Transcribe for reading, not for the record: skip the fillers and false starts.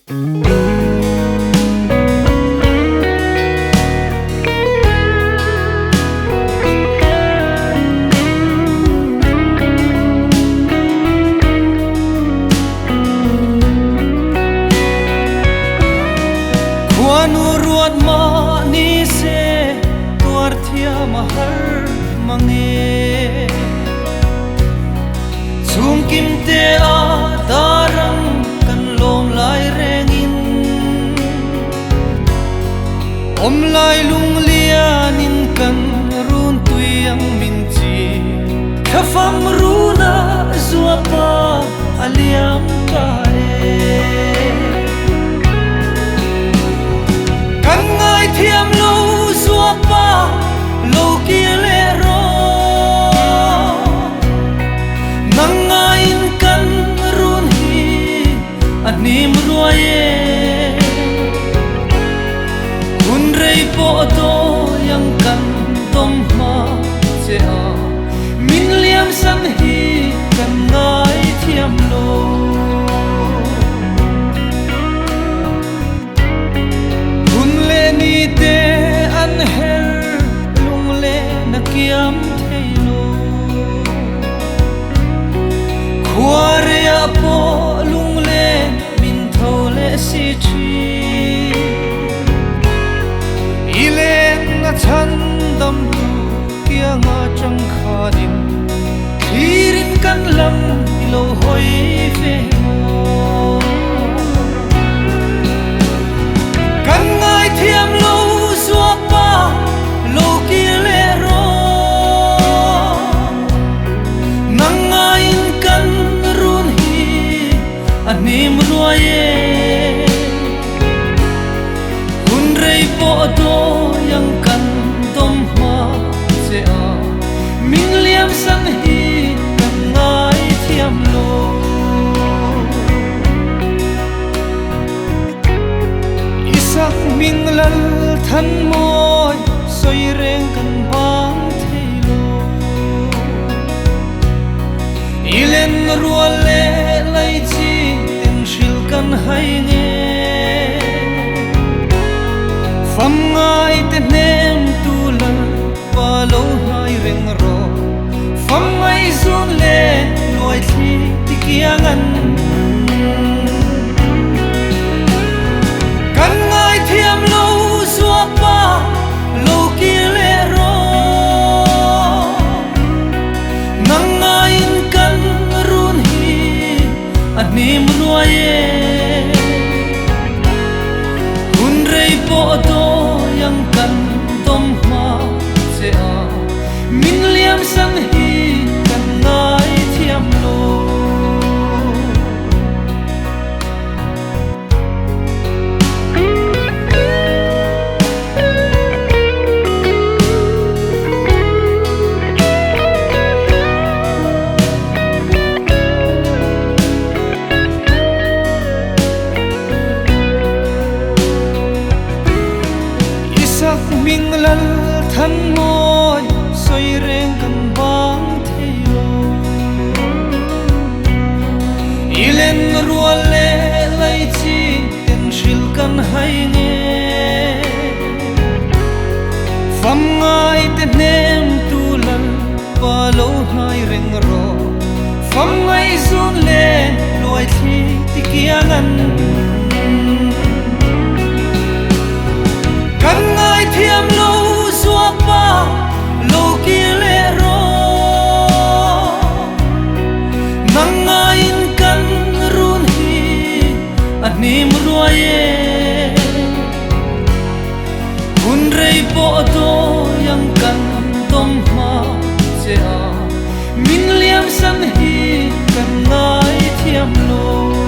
Wanu ruat ma ni se tuar thia mahar mange chung kim te a darang kan lom lai rengin om lai lung lianin kan run tuyang min chi khafam runa zua pa aliam ka kan ngai thiam lo zua pa lo ki le ro nang ngai in kan run hi anim ruaye hun rei po to yang kan tom ma che a min liam san hi kan ngai thiam lo ni te an her lung le na kiam theilo khwaria po lung le min thole si chi ilen na chan dam tu kia nga chang khanin thirin kan lam ilo hoi ve kan ngai thiam lo zua pa lo ki le ro nang ngai in kan run hi anim ruaye hun rei po to yang kan tom ma che a min liam san hi kan ngai thiam lo ming lal than moi soi reng kan bang theilo ilen rual le lai chi ten shil kan hai nge fam ngai te nem tu lal pa lo hai reng ro fam ngai zun le loi thi ti kiangan kan ngai thiam lo zua pa lo ki le ro nang ngai in kan run hi anim ruaye hun rei po to yang kan tom ma che a min liam san hi kan ngai thiam lo ming lal than moi soi reng kan bang theilo ilen rual le lai chi ten shil kan hai nge fam ngai te nem tu lal pa lo hai reng ro fam ngai zun le loi thi ti kiangan kan ngai thiam lo zua pa lo ki le ro nang ngai in kan run hi anim ruaye hun rei po to yang kan tom ma che a min liam san hi kan ngai thiam lo